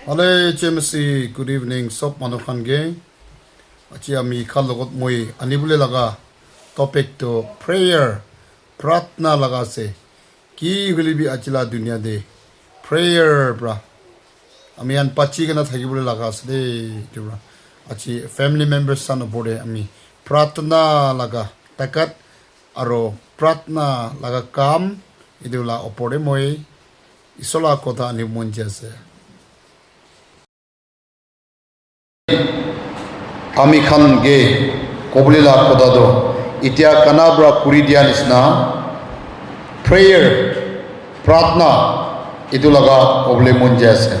Hello, James. Good evening. Sop manukhan ge. Achi ami khalogot moi anibule laga topic to prayer. Pratna laga se. Ki huli bi achila dunia de. Prayer bra. Ami an pachi gana thagibule laga se de bra. Achi family members san obode ami pratna laga takat aro pratna laga kam idula opode moi isola kota ani monja se. Ami khan ge koblila kodado itia kanabra kuridia nisna prayer pratna idulaga koble munjase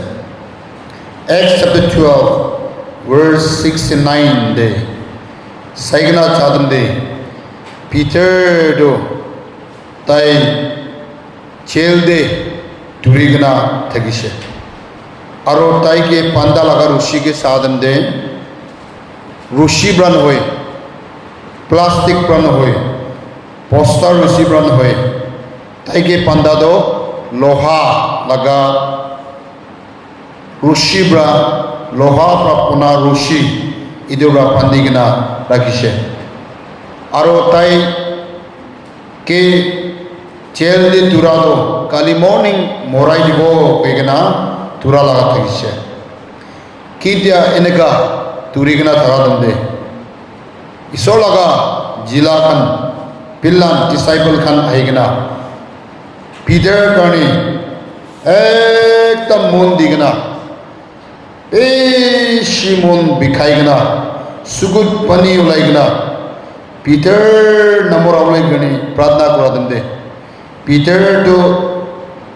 Acts chapter 12 verse 69 de saigna chadam de Peter do tai jail de durigna thagise aro tai ke panda laga rushi ke sadam de Rushi brand hoy, plastic brand hoy, poster rushi brand hoy. Taike panda do loha laga rushi bra loha prapuna rushi idura pandigna rakishe. Aro tai ke jail di turado kali morning morai dibo pegena tura laga thakishe. Kidya enega turigna tharadam de isolaga jila khan pillan disciple khan aigna Peter kani ekdam mon digna shimon bikhaigna sugut pani ulaigna Peter namorawle gani pradna kuradam de Peter to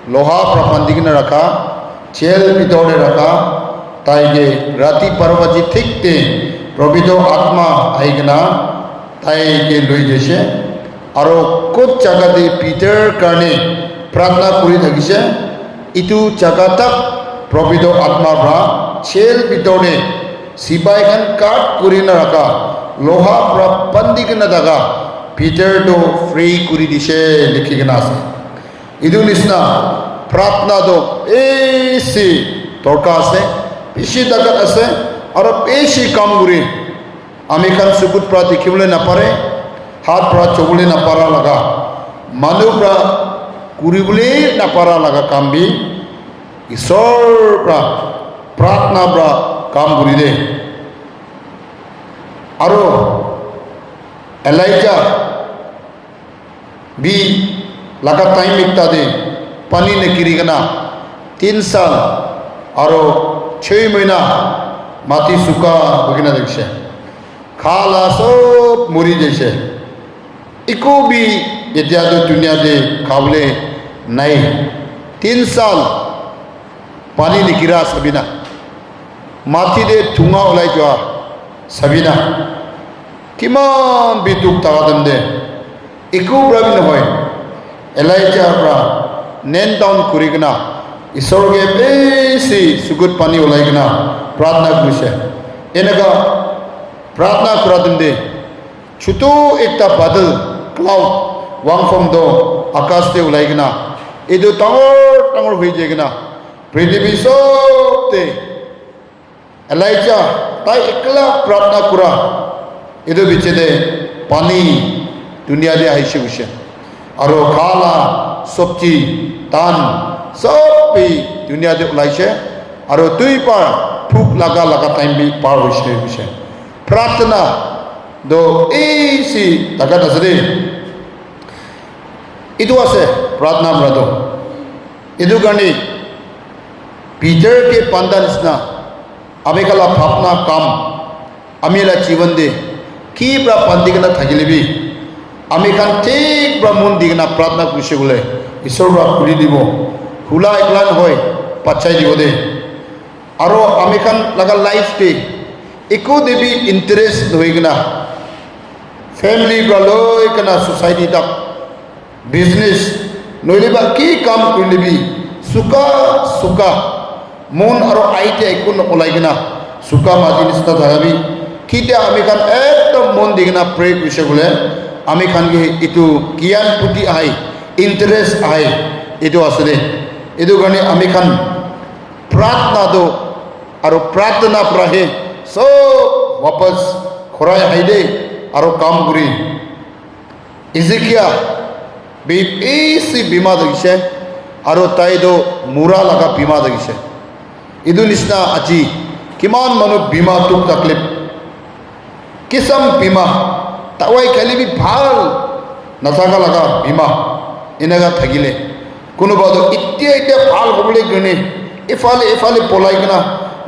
loha prapandigna rakha chel bidore rakha ताइगे राति परवजी ठीक ते प्रभुदो आत्मा आइगना ताइगे लोई जैसे आरो कुछ जगह दे Peter करने प्रार्थना पूरी थकीसे इतु जगह तक प्रभुदो आत्मा ब्रा चेल बितोने सिपाही कन काट पूरी न रखा लोहा प्रा पंदी के न दगा पीटर दो फ्री पूरी दिशे लिखी के नासे इधु निस्ना प्रार्थना दो ऐसी तोड़का से Pishi dagat ase aro peshi kam guri ami kan subut pra dikhibole na pare hat pra chobole na para laga manu pra kuribole na para laga kam bi isor pra pratna pra kam guri de aro Elijah bi laga time ekta de pani ne kirigana 3 साल aro 6 महीना माती सुका बगिना देखसे खाला सब मुरी जैसे eco भी इत्यादि दुनिया दे काबले नहीं 3 साल पानी निकिरा सबिना माती दे थुंगा उलाई जोआ सबिना किमान भी तुक तावादम दे इको ब्राबिन होय एलाइजा ब्रा नेन डाउन कुरिगना ईश्वर के बेसी सुगुत पानी उलाइगना प्रार्थना कुरिसे एनगा प्रार्थना कुरादम दे छुटो एकता बादल क्लाउड वांगफम दो आकाश दे उलाइगना इदु टांगर टांगर हुई जेगना पृथ्वी सोते एलाइजा ताई एकला प्रार्थना कुरा इदु बिचे दे पानी दुनिया दे आइसे कुसे आरो खाला सब्जी तान सब भी दुनिया दे उलाइसे आरो दुई पार फुक लगा लगा टाइम भी पार होइसे बिसे प्रार्थना दो एसी तका दसरे इदु आसे प्रार्थना ब्रदो इदु गनी पीटर के पंदनसना अमेकला भावना काम अमेला जीवन दे की ब्रा पंदिगना थगिलेबी अमेकान ठीक ब्रह्मन दिगना प्रार्थना कुसे गुले ईश्वर ब्रा खुली दिबो हुला एकलान होय पचाई दिबो दे आरो अमेकान लगा लाइफ दे एको देबी इंटरेस्ट होइगना फैमिली ब्रालोय कना सोसाइटी तक बिजनेस नोइलेबा की काम कइलेबी सुका सुका मन आरो आइते एको न ओलाइगना सुका माजिनिसता थागाबी किते अमेकान एकदम मन दिगना प्रे कुसे गुले अमेकान गे इतु कियान पुति आइ इंटरेस्ट आइ इतु असले इदु गने अमेकान प्रार्थना दो আৰু প্ৰাৰ্থনা প্ৰাহে সব वापस খৰাই হাইদে আৰু কাম কৰি ইজিকিয়া বেছি বিমা দেখিছে আৰু তাইতো মুৰা লগা বিমা দেখিছে ইদু নিচিনা আজি কিমান মানুহ বিমা তুক তাকলিফ কিসম বিমা তাৱাই খালি ভাল নাথাকা লগা বিমা এনেকা থাকিলে কোনোবাটো এতিয়া ভাল হ'বলৈ কাৰণে এফালে পলাই কিনা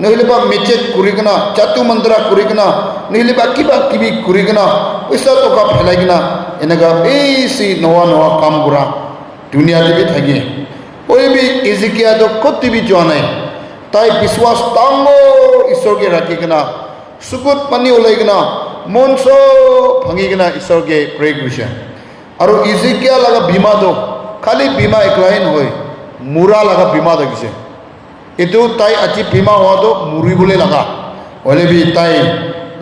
নহ'লে বা মেচেজ কৰি কিনা জাতু মন্ত্ৰা কৰি কিনা নহ'লে বা কিবা কিবি কৰি কিনা পইচা টকা ফেলাই কিনা এনেকা বেছি নোৱা কাম কৰা দুনিয়াতে থাকে ওইবি ইজিকিয়াটো ক'তবি যোৱা নাই তাই বিশ্বাস ডাঙৰ ঈশ্বৰকে ৰাখি কিনা চকুত পানী ওলাই কিনা মন চব ভাঙি কিনা ঈশ্বৰকে প্ৰে কৰিছে আৰু ইজিকিয়া লগা বীমাটো খালি বীমা একলাই নহয় মুৰা লগা বীমা দেখিছে এইটো তাই আজি বীমা হোৱাটো মুৰিবলৈ লগা হ'লে বি তাই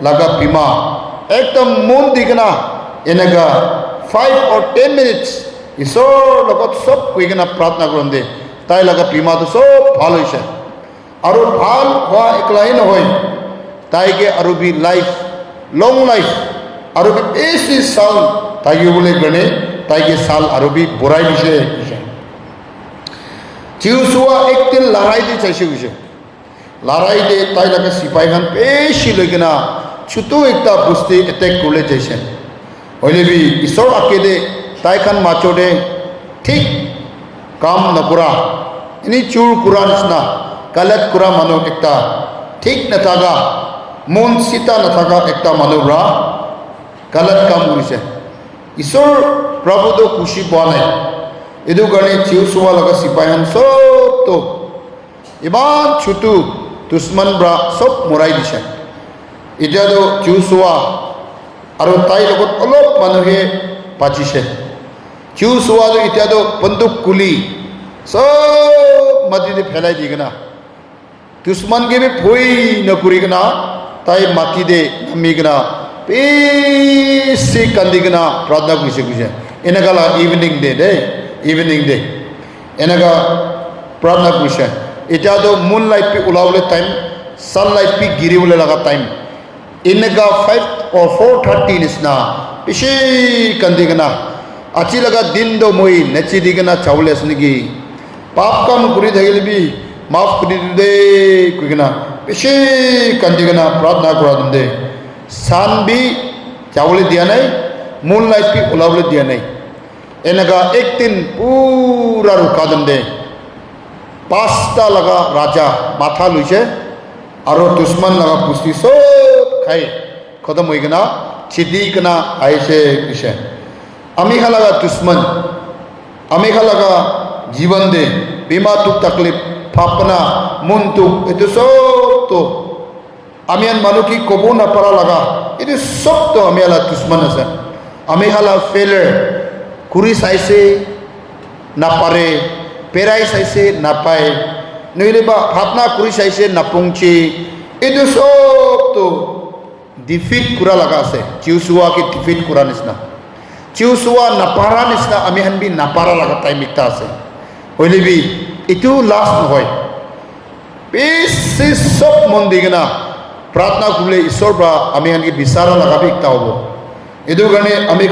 লগা বীমা একদম মন দি কিনা এনেকা 5 or 10 minutes ঈশ্বৰৰ লগত চব কৈ কিনা প্ৰাৰ্থনা কৰোঁ দে তাই লগা বীমাটো চব ভাল হৈছে আৰু ভাল হোৱা একলাই নহয় তাইকে আৰু বি লাইফ লং লাইফ আৰু বি বেছি চাল থাকিবলৈ কাৰণে তাইকে চাল আৰু বি বঢ়াই দিছে জিউচুৱা একদিন লৰাই দি চাইছে গৈছে লৰাই দে তাই লাগে চিপাহীখন বেছি লৈ কিনা ছোটো একটা বস্তু এটেক কৰিলে যাইছে হ'লে বি ঈশ্বৰ আঁকে দে তাইখন মাছতে ঠিক কাম নকৰা এনেই চুৰ কৰা নিচিনা গালাত কৰা মানুহ একটা ঠিক নাথাকা মন চিতা নাথাকা একটা মানুহৰা গালাত কাম কৰিছে ঈশ্বৰ প্ৰভুটো খুচি পোৱা নাই এইটো কাৰণে জিউচুৱা লগা চিপাহীখন চবটো ইমান ছোটো দুশ্মনৰা চব মৰাই দিছে এতিয়াতো জিউচুৱা আৰু তাইৰ লগত অলপ মানুহে বাচিছে জিউচুৱাটো এতিয়াতো বন্দুক গুলি চব মাটিতে ফেলাই দি কিনা দুশ্মনকে বি ভয় নকৰি কিনা তাই মাটিতে নামি কিনা বেছি কান্দি কিনা প্ৰাৰ্থনা কৰিছে এনেকা ইভিনিং ডে দেই ইভিনিং ডে এনেকা প্ৰাৰ্থনা কৰিছে এতিয়াতো মুন লাইট পি ওলাবলৈ টাইম ছানলাইট পি গিৰিবলৈ লগা টাইম এনেকা 5 or 4:30 নিচিনা বেছি কান্দি কিনা আজি লগা দিনটো মই নেচি দি কিনা চাবলৈ আছো নেকি পাপ কাম কৰি থাকিলে বি মাফ কৰি দিওঁ দে কৈ কিনা বেছি কান্দি কিনা প্ৰাৰ্থনা কৰা দিম দে চান বি যাবলৈ দিয়া নাই মুন লাইট বি ওলাবলৈ দিয়া নাই এনেকা একদিন পুৰা ৰোকা দিম দে 5টা লগা ৰাজা মাথা লৈছে আৰু দুশ্মন লগা পুষ্টি চব খাই খতম হৈ কিনা চিটি কিনা আহিছে কৈছে আমি খা লগা দুশ্মন আমি খা লগা জীৱন দে বীমা তুক তাকলিফ ভাৱনা মনটোক এইটো চবটো আমি মানুহ কি ক'ব নাপাৰা লগা এইটো চবটো আমি আলা দুশ্মন আছে আমি খালা ফেইলাৰ কৰি চাইছে নাপাৰে পেৰাই চাইছে নাপায় নহ'লে বা ভাৱনা কৰি চাইছে নাপংচে এইটো চবটো ডিফিট কৰা লগা আছে জিউচুৱাকে ডিফিট কৰা নিচিনা জিউচুৱা নাপাৰা নিচিনা আমি বি নাপাৰা লগা টাইম একটা আছে হ'লে বি এইটো লাষ্ট নহয় বেছি চব মন দি কিনা প্ৰাৰ্থনা কৰিলে ঈশ্বৰৰ পৰা আমি বিচাৰা লগা বি একটা হ'ব এইটো কাৰণে আমি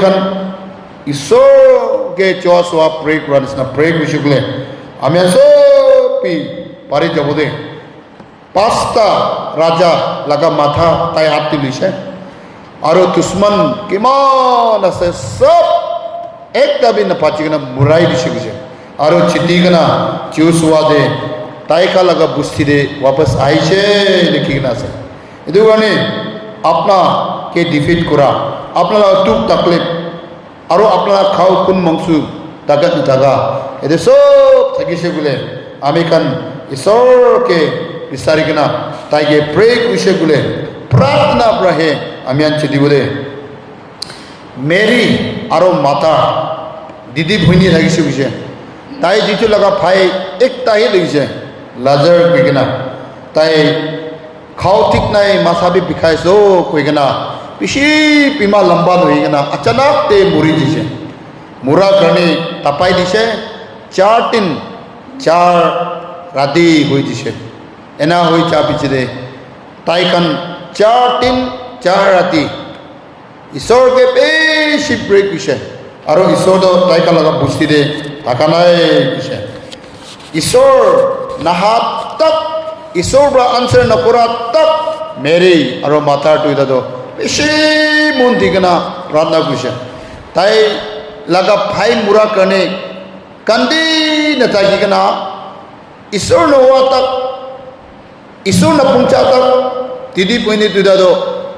ঈশ্বৰকে চোৱা চোৱা প্ৰে কৰা নিচিনা প্ৰে কৰিছোঁ বোলে আমি চব পাৰি যাব দে 5টা ৰাজা লগা মাথা তাই হাতী লৈছে আৰু দুশ্মন কিমান আছে চব একটা বি নাপাচি কিনা মৰাই দিছে গৈছে আৰু চিটি কিনা জিউচুৱা দে তাইকা লগা বস্তি দে वापस আহিছে লিখি কিনা আছে এইটো কাৰণে আপোনাকে ডিফিট কৰা আপোনাৰ তুক তাকলিফ আৰু আপোনাৰ খাও কোন মাংসু তাকাত নাথাকা এইটো চব থাকিছে বোলে আমি ঈশ্বৰকে বিচাৰি কিনা তাইকে প্ৰে কৰিছে বোলে প্ৰাৰ্থনা পৰাহে আমি আনছি দিব দে মেৰী আৰু মাতা দিদি ভৈনী থাকিছে গৈছে তাই যিটো লগা ভাই একটাহে লাগিছে লাজাৰ কৈ কিনা তাই খাও ঠিক নাই মাথা বি বিষাইছে কৈ কিনা বেছি পিমা লম্বা হৈ কিনা আচানকতে মৰি দিছে মৰাৰ কাৰণে তাপাই দিছে 4 ৰাতি হৈ দিছে এনা হই চা পিছরে তাই খান 4 দিন 4 রাতি ঈশ্বরকে বেশি প্রে কিসে আর ঈশ্বর তো তাই কা লাগা বুঝতি দে টাকা নাই কিসে ঈশ্বর নাহাত তক ঈশ্বর ব্রা আনসার নকরা তক মেরি আর মাতার তুই দাদো বেশি মন থেকে না প্রার্থনা কিসে তাই লাগা ভাই মুরা করনে কান্দি না তাই কি না ঈশ্বর ন हुआ तक ঈশ্বর না পৌঁছা तक তিদি পইনি তুই দাদো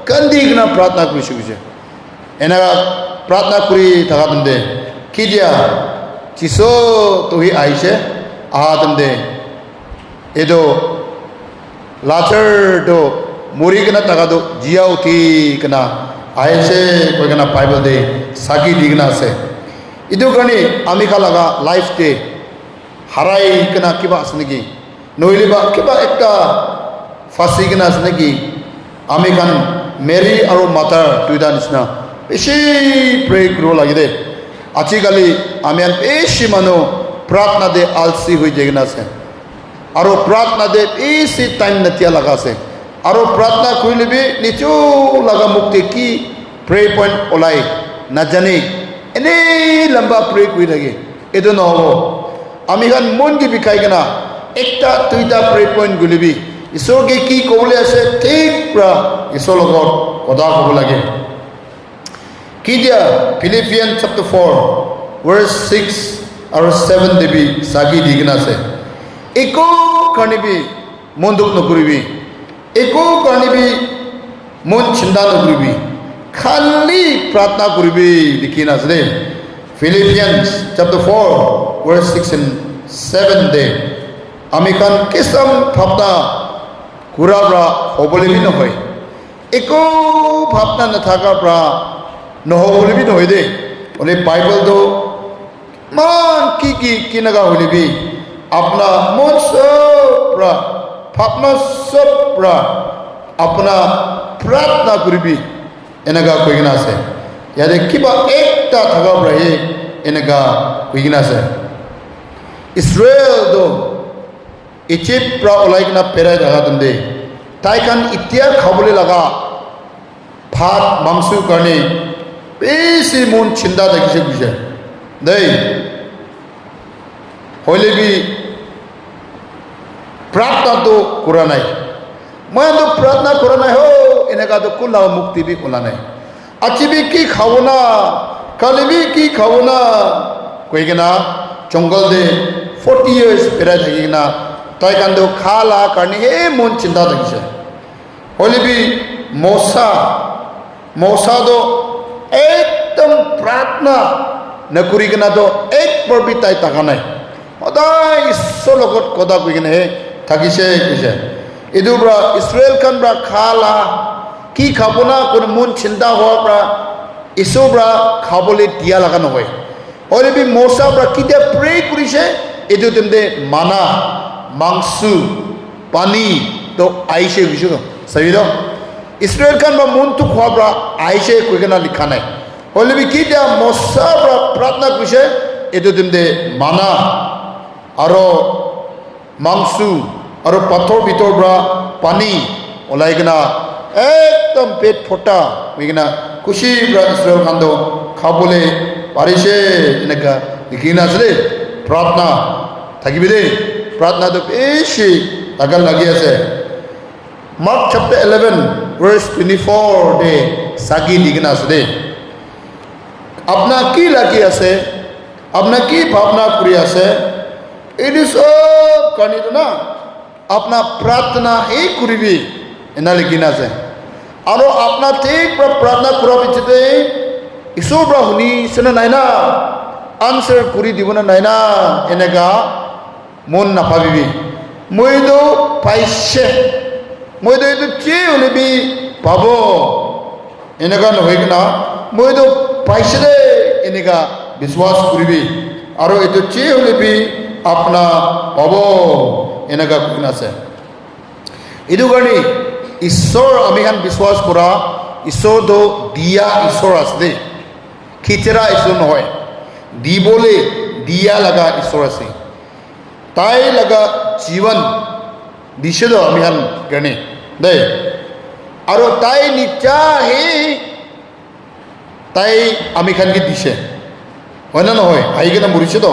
কান্দি না প্রার্থনা কিসে কিসে এনা প্রার্থনা করি থাকা দে কি দিয়া চিসো তুই আইছে আহাদম দে এদো লাচার দো মুরি কেনা টাকা দো জিয়া উঠি কেনা আইছে কই কেনা বাইবেল দে সাকি দিগনা আছে ইদু কারণে আমি কা লাগা লাইফ তে হারাই কেনা কিবা আছে নাকি নইলে বা কিবা একটা ফাঁসি কেনা আছে নাকি আমি কান মেরি আর মাতার দুইটা নিচিনা বেশি প্রে করব লাগে দে আজিকালি আমি আর বেশি মানুষ প্রার্থনা দে আলসি হয়ে যায় না আছে আর প্রার্থনা দে বেশি টাইম নাতিয়া লাগা আছে আর প্রার্থনা করলে বি নিচু লাগা মুক্তি কি প্রে পয়েন্ট ওলাই না জানি এনে লম্বা প্রে করে থাকে এটো নহব আমি খান মন কি বিখাই কেনা একটা দুইটা প্রে পয়েন্ট গুলিবি ঈশ্বরকে কি কবলে আছে ঠিক পুরা ঈশ্বর লগত কথা কব লাগে কি দিয়া ফিলিপিয়ান চ্যাপ্টার 4 verse 6 আর 7 দেবি সাগি দিগনা আছে একো কানিবি মন দুঃখ নকরিবি একো কানিবি মন চিন্তা নকরিবি খালি প্রার্থনা করিবি লিখিনা আছে ফিলিপিয়ান্স চ্যাপ্টার 4 verse 6 and 7 দে আমি কান কিসম ভাবনা কুরাবরা হবলিবি নহয় একো ভাবনা না থাকা প্রা নহবলিবি নহয় দে বলে বাইবেল দো মান কি নাগা হলিবি अपना मन सब भावना सब अपना प्रार्थना करिबी एनेगा कइगना আছে यादे किबा एकटा थागा रहे एनेगा कइगना আছে इस्राएल दो इजिप्ट प्रा ओलाइगना पेराय जागा दंदे ताइकान इतिया खाबले लगा भात मांस करने बेसी मन चिंता देखिसे बिसे दे হইলে বি প্রার্থনা তো করা নাই मैं तो प्रार्थना करा নাই हो এনেকা তো কুলা মুক্তি বি কোলা নাই আজি বি কি খাবো না কালি বি কি খাবো না কই কেনা জঙ্গল দে 40 years পেরাই থাকি না তাই কান্দো খালা কারণে হে মন চিন্তা থাকিছে হইলে বি মৌসা দো একদম প্রার্থনা নকরি কেনা তো এক বার বি তাই টাকা নাই সদায় ঈশ্বৰ লগত কথা কৈ কিনে থাকিছে কৈছে এইটো পৰা ইছৰাইল খান পৰা খালা কি খাব না কোনো মন চিন্তা হোৱাৰ পৰা ঈশ্বৰ পৰা খাবলৈ দিয়া লগা নহয় অলৰেডি মৌচাৰ পৰা কেতিয়া প্ৰে কৰিছে এইটো তেন্তে মানা মাংস পানী তো আহিছে কৈছোঁ চাবি ন ইছৰাইল খান বা মনটো খোৱাৰ পৰা আহিছে কৈ কিনে লিখা নাই অলৰেডি কেতিয়া মৌচাৰ পৰা প্ৰাৰ্থনা কৰিছে এইটো তেন্তে মানা আৰু মাংস আৰু পাথৰ ভিতৰ পৰা পানী ওলাই কিনা একদম পেট ফটা হৈ কিনা খুচি ইছৰাইল খান খাবলৈ পাৰিছে এনেকা লিখি নাছিলে প্ৰাৰ্থনা থাকিবি দেই প্ৰাৰ্থনাটো বেছি লাগা লাগি আছে মাৰ্ক চ্যাপ্টাৰ 11 verse 24 দে সাগি লিখিনা আছে দেই আপনাৰ কি লাগি আছে আপনাৰ কি ভাবনা কৰি আছে এটি সব কাহিনীটো না আপনার প্রার্থনা এই করিবি এনা লিখিনা আছে আর আপনার ঠিক প্রার্থনা করার পিছতে ঈশ্বর পৰা শুনিছে নাই না আনসাৰ কৰি দিব না নাই না এনেকা মন নাভাবিবি মইতো পাইছে মইতো এইটো কি হলিবি পাব এনেকা নহয় কিনা মইতো পাইছে দে এনেকা বিশ্বাস কৰিবি আৰু এইটো কি হলিবি আপনা পাব এনেকা কোন আছে এইটো কাৰণে ঈশ্বৰ আমি খান বিশ্বাস কৰা ঈশ্বৰ তো দিয়া ঈশ্বৰ আছে দেই খিচৰা ঈশ্বৰ নহয় দিবলে দিয়া লগা ঈশ্বৰ আছে তাই লগা জীवन দিছে তো আমি হান গানে দে আর তাই নিচাহে তাই আমি খানকে দিছে হয় না নহয় আহি কিনে মৰিছে তো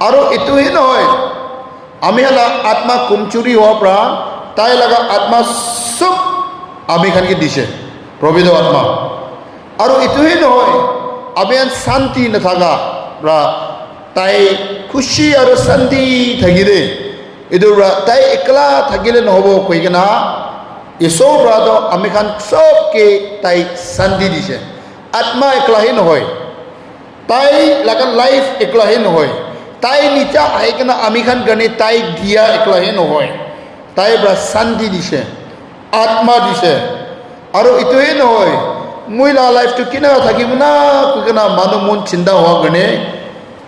আৰু এইটোহে নহয় আমি হালা আত্মা কমচুৰি হোৱাৰ পৰা তাই লগা আত্মা চব আমি খানকে দিছে প্ৰবিধ আত্মা আৰু এইটোহে নহয় আমি শান্তি নাথাকা পৰা তাই খুশি আৰু শান্তি থাকিলে এইটো তাই একলা থাকিলে নহ'ব কৈ কিনা ঈশ্বৰৰ পৰা আমি খান চবকে তাই শান্তি দিছে আত্মা একলাহে নহয় তাই লাগা লাইফ একলাহে নহয় তাই নিজা আহি কিনা আমি খান গানে তাই দিয়া একলাহে নহয় তাই পৰা শান্তি দিছে আত্মা দিছে আৰু এইটোহে নহয় মই লাইফটো কেনেকুৱা থাকিব না কৈ কিনা মানুহ মন চিন্তা হোৱা কাৰণে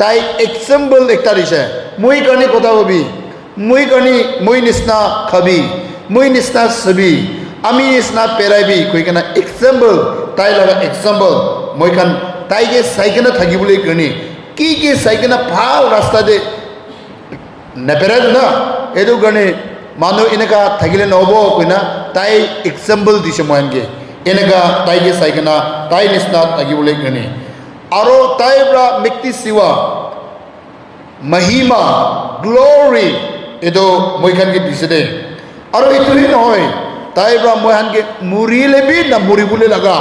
তাই এক্সাম্পল একটা দিছে মই কাৰণে কথা কবি মই কাৰণে মই নিচিনা খাবি মই নিচিনা চাবি আমি নিচিনা পেৰাইবি কৈ কিনা এক্সাম্পল তাই লগা এক্সাম্পল মই খান তাইকে চাই কিনে থাকিবলৈ কাৰণে কি চাই কিনে ভাল ৰাস্তাতে নেপেৰাই না এইটো কাৰণে মানুহ এনেকুৱা থাকিলে নহ'ব কৈ না তাই এক্সাম্পল দিছে মই এনেকৈ এনেকুৱা তাইকে চাই কিনা তাই নিচিনা থাকিবলৈ কাৰণে আৰু তাইৰ পৰা ব্যক্তি সেৱা মহিমা গ্ল'ৰি এইটো মই খানকে দিছে দেই আৰু এইটোহে নহয় তাইৰ পৰা মই খানকে মৰিলে বি না মৰিবলৈ লগা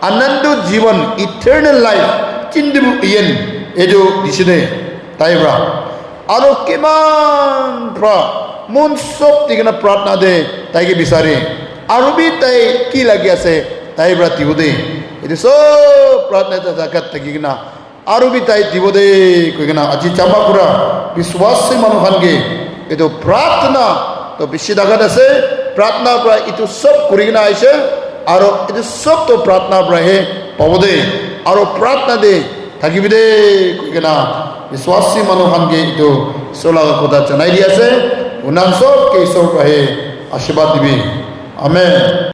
আনন্দ জীৱন ইটাৰনেল লাইফ চিন্তিব ইয়েন এইটো দিছে দেই তাইৰ পৰা আৰু কিমান পৰা মন চব দি কিনে প্ৰাৰ্থনা দে তাইকে বিচাৰে আৰু বি তাই কি লাগি আছে তাইৰ পৰা দিব দে এইটো চব প্ৰাৰ্থনা এটা জাগাত থাকি কিনা আৰু বি তাই দিব দে কৈ কিনা আজি চাবা কৰা বিশ্বাসী মানুহ খানকে এইটো প্ৰাৰ্থনা তো বেছি জাগাত আছে প্ৰাৰ্থনাৰ পৰা এইটো চব কৰি কিনা আহিছে আৰু এইটো চব তো প্ৰাৰ্থনাৰ পৰাহে পাব দে আৰু প্ৰাৰ্থনা দে থাকিবি দে কৈ কিনা বিশ্বাসী মানুহ খানকে এইটো চলা কথা জনাই দি আছে উন্নয়ন চবকে ঈশ্বৰৰ পৰাহে আশীৰ্বাদ দিবি আমেন।